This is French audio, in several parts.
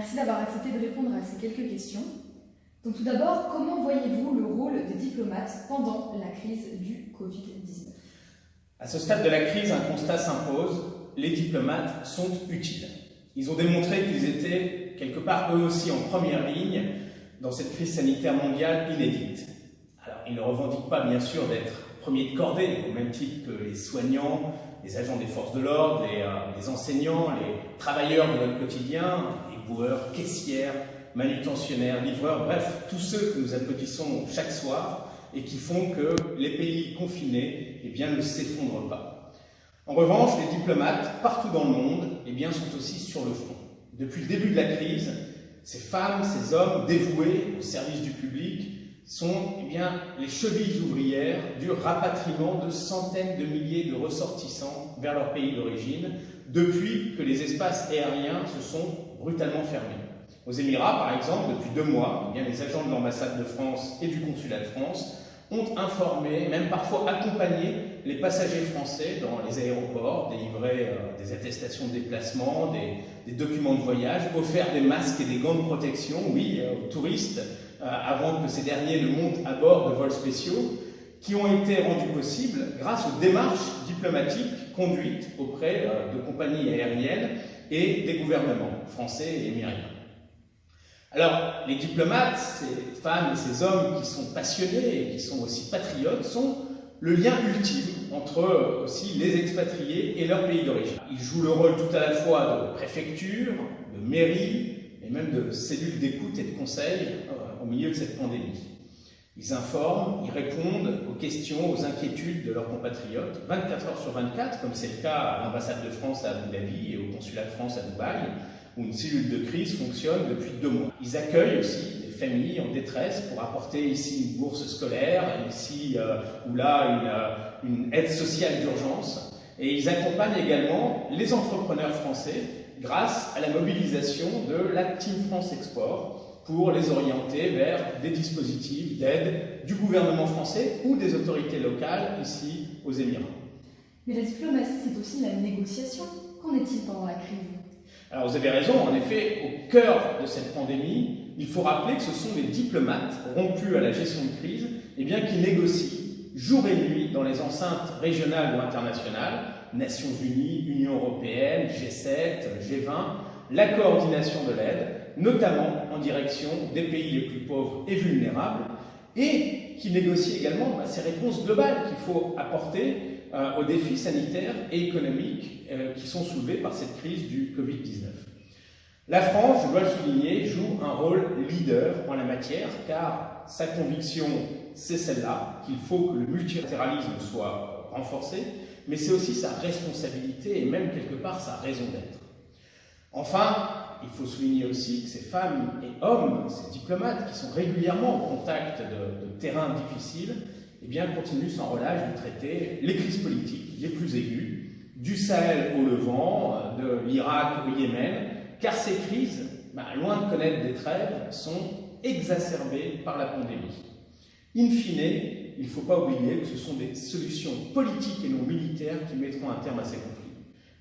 Merci d'avoir accepté de répondre à ces quelques questions. Donc tout d'abord, comment voyez-vous le rôle des diplomates pendant la crise du Covid-19 ? À ce stade de la crise, un constat s'impose, les diplomates sont utiles. Ils ont démontré qu'ils étaient quelque part eux aussi en première ligne dans cette crise sanitaire mondiale inédite. Alors, ils ne revendiquent pas bien sûr d'être premiers de cordée, au même titre que les soignants, les agents des forces de l'ordre, les enseignants, les travailleurs de notre quotidien, les boueurs, caissières, manutentionnaires, livreurs, bref, tous ceux que nous applaudissons chaque soir et qui font que les pays confinés ne s'effondrent pas. En revanche, les diplomates, partout dans le monde, sont aussi sur le front. Depuis le début de la crise, ces femmes, ces hommes dévoués au service du public sont les chevilles ouvrières du rapatriement de centaines de milliers de ressortissants vers leur pays d'origine depuis que les espaces aériens se sont brutalement fermés. Aux Émirats, par exemple, depuis 2 mois, les agents de l'ambassade de France et du consulat de France ont informé, même parfois accompagné les passagers français dans les aéroports, délivré des attestations de déplacement, des documents de voyage, offert des masques et des gants de protection, aux touristes, avant que ces derniers ne montent à bord de vols spéciaux, qui ont été rendus possibles grâce aux démarches diplomatiques conduites auprès de compagnies aériennes et des gouvernements français et émiriens. Alors, les diplomates, ces femmes et ces hommes qui sont passionnés et qui sont aussi patriotes, sont le lien ultime entre aussi les expatriés et leur pays d'origine. Ils jouent le rôle tout à la fois de préfecture, de mairie et même de cellule d'écoute et de conseil au milieu de cette pandémie. Ils informent, ils répondent aux questions, aux inquiétudes de leurs compatriotes, 24 heures sur 24, comme c'est le cas à l'ambassade de France à Abu Dhabi et au consulat de France à Dubaï, où une cellule de crise fonctionne depuis 2 mois. Ils accueillent aussi des familles en détresse pour apporter ici une bourse scolaire, ici ou là une aide sociale d'urgence. Et ils accompagnent également les entrepreneurs français grâce à la mobilisation de la Team France Export pour les orienter vers des dispositifs d'aide du gouvernement français ou des autorités locales ici aux Émirats. Mais la diplomatie, c'est aussi la négociation. Qu'en est-il pendant la crise ? Alors vous avez raison, en effet, au cœur de cette pandémie, il faut rappeler que ce sont les diplomates rompus à la gestion de crise qui négocient jour et nuit dans les enceintes régionales ou internationales, Nations Unies, Union Européenne, G7, G20, la coordination de l'aide, notamment en direction des pays les plus pauvres et vulnérables, et qui négocient également ces réponses globales qu'il faut apporter aux défis sanitaires et économiques qui sont soulevés par cette crise du Covid-19. La France, je dois le souligner, joue un rôle leader en la matière, car sa conviction, c'est celle-là, qu'il faut que le multilatéralisme soit renforcé, mais c'est aussi sa responsabilité et même quelque part sa raison d'être. Enfin, il faut souligner aussi que ces femmes et hommes, ces diplomates qui sont régulièrement au contact de terrains difficiles, continuent sans relâche de traiter les crises politiques les plus aiguës, du Sahel au Levant, de l'Irak au Yémen, car ces crises, loin de connaître des trêves, sont exacerbées par la pandémie. In fine, il ne faut pas oublier que ce sont des solutions politiques et non militaires qui mettront un terme à ces conflits.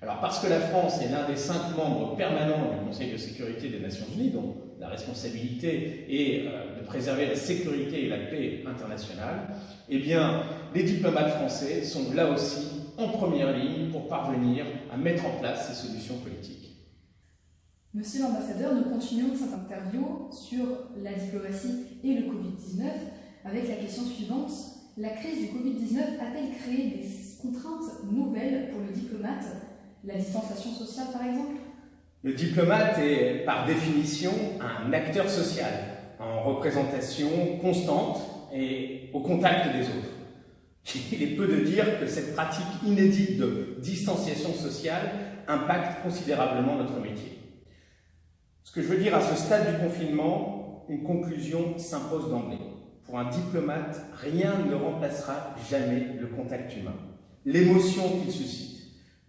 Alors parce que la France est l'un des 5 membres permanents du Conseil de sécurité des Nations Unies, dont la responsabilité est de préserver la sécurité et la paix internationale, les diplomates français sont là aussi en première ligne pour parvenir à mettre en place ces solutions politiques. Monsieur l'ambassadeur, nous continuons cette interview sur la diplomatie et le Covid-19 avec la question suivante. La crise du Covid-19 a-t-elle créé des contraintes nouvelles pour le diplomate ? La distanciation sociale, par exemple ? Le diplomate est, par définition, un acteur social, en représentation constante et au contact des autres. Il est peu de dire que cette pratique inédite de distanciation sociale impacte considérablement notre métier. Ce que je veux dire à ce stade du confinement, une conclusion s'impose d'emblée. Pour un diplomate, rien ne remplacera jamais le contact humain, l'émotion qu'il suscite,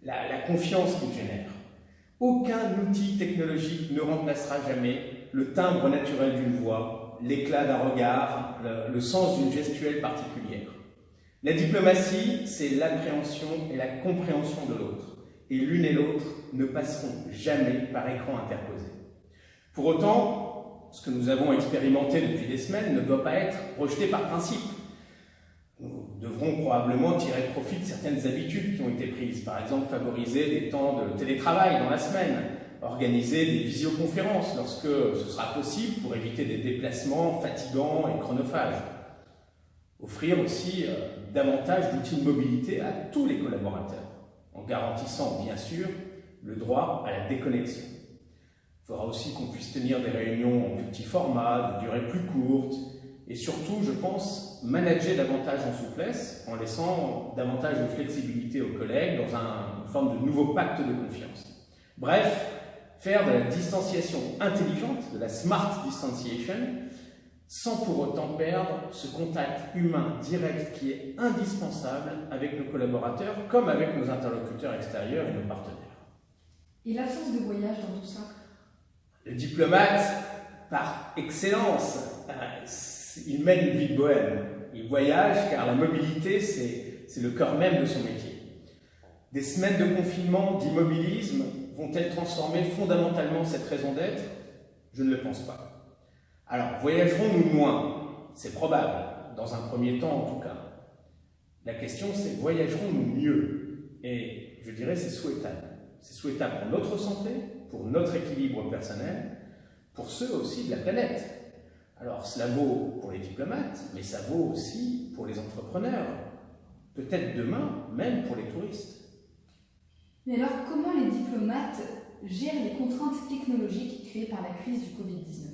la confiance qu'il génère. Aucun outil technologique ne remplacera jamais le timbre naturel d'une voix, l'éclat d'un regard, le sens d'une gestuelle particulière. La diplomatie, c'est l'appréhension et la compréhension de l'autre. Et l'une et l'autre ne passeront jamais par écran interposé. Pour autant, ce que nous avons expérimenté depuis des semaines ne doit pas être rejeté par principe. Nous devrons probablement tirer profit de certaines habitudes qui ont été prises, par exemple favoriser des temps de télétravail dans la semaine, organiser des visioconférences lorsque ce sera possible pour éviter des déplacements fatigants et chronophages. Offrir aussi davantage d'outils de mobilité à tous les collaborateurs, en garantissant bien sûr le droit à la déconnexion. Il faudra aussi qu'on puisse tenir des réunions en plus petit format, de durée plus courte, et surtout, je pense, manager davantage en souplesse, en laissant davantage de flexibilité aux collègues dans une forme de nouveau pacte de confiance. Bref, faire de la distanciation intelligente, de la smart distanciation, sans pour autant perdre ce contact humain direct qui est indispensable avec nos collaborateurs, comme avec nos interlocuteurs extérieurs et nos partenaires. Et l'absence de voyage dans tout ça? Le diplomate, par excellence, il mène une vie de bohème. Il voyage car la mobilité, c'est le cœur même de son métier. Des semaines de confinement, d'immobilisme, vont-elles transformer fondamentalement cette raison d'être? Je ne le pense pas. Alors, voyagerons-nous moins? C'est probable, dans un premier temps en tout cas. La question c'est, voyagerons-nous mieux? Et je dirais c'est souhaitable. C'est souhaitable pour notre santé, pour notre équilibre personnel, pour ceux aussi de la planète. Alors cela vaut pour les diplomates, mais ça vaut aussi pour les entrepreneurs, peut-être demain même pour les touristes. Mais alors comment les diplomates gèrent les contraintes technologiques créées par la crise du Covid-19?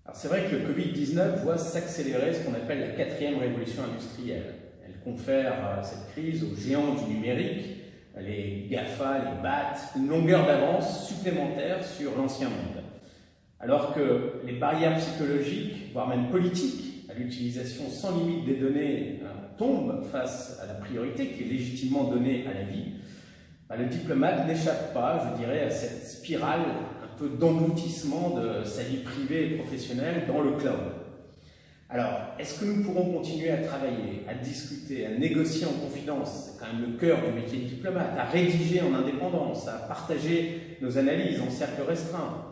Alors c'est vrai que le Covid-19 voit s'accélérer ce qu'on appelle la 4e révolution industrielle. Elle confère cette crise aux géants du numérique, les GAFA, les BAT, une longueur d'avance supplémentaire sur l'ancien monde. Alors que les barrières psychologiques, voire même politiques, à l'utilisation sans limite des données tombent face à la priorité qui est légitimement donnée à la vie, le diplomate n'échappe pas, je dirais, à cette spirale un peu d'engloutissement de sa vie privée et professionnelle dans le cloud. Alors, est-ce que nous pourrons continuer à travailler, à discuter, à négocier en confidence, c'est quand même le cœur du métier de diplomate, à rédiger en indépendance, à partager nos analyses en cercle restreint?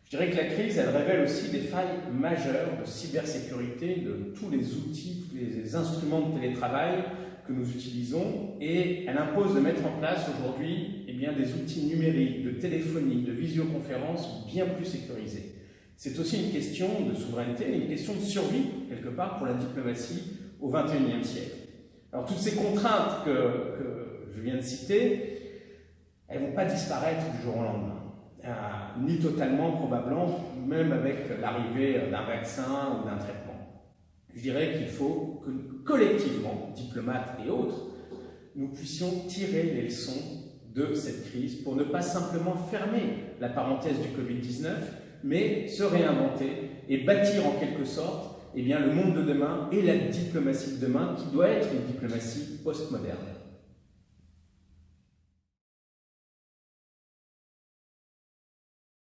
Je dirais que la crise, elle révèle aussi des failles majeures de cybersécurité de tous les outils, tous les instruments de télétravail que nous utilisons, et elle impose de mettre en place aujourd'hui des outils numériques, de téléphonie, de visioconférence bien plus sécurisés. C'est aussi une question de souveraineté, une question de survie, quelque part, pour la diplomatie au XXIe siècle. Alors, toutes ces contraintes que je viens de citer, elles ne vont pas disparaître du jour au lendemain, ni totalement, probablement, même avec l'arrivée d'un vaccin ou d'un traitement. Je dirais qu'il faut que, collectivement, diplomates et autres, nous puissions tirer les leçons de cette crise pour ne pas simplement fermer la parenthèse du Covid-19, mais se réinventer et bâtir en quelque sorte le monde de demain et la diplomatie de demain qui doit être une diplomatie postmoderne.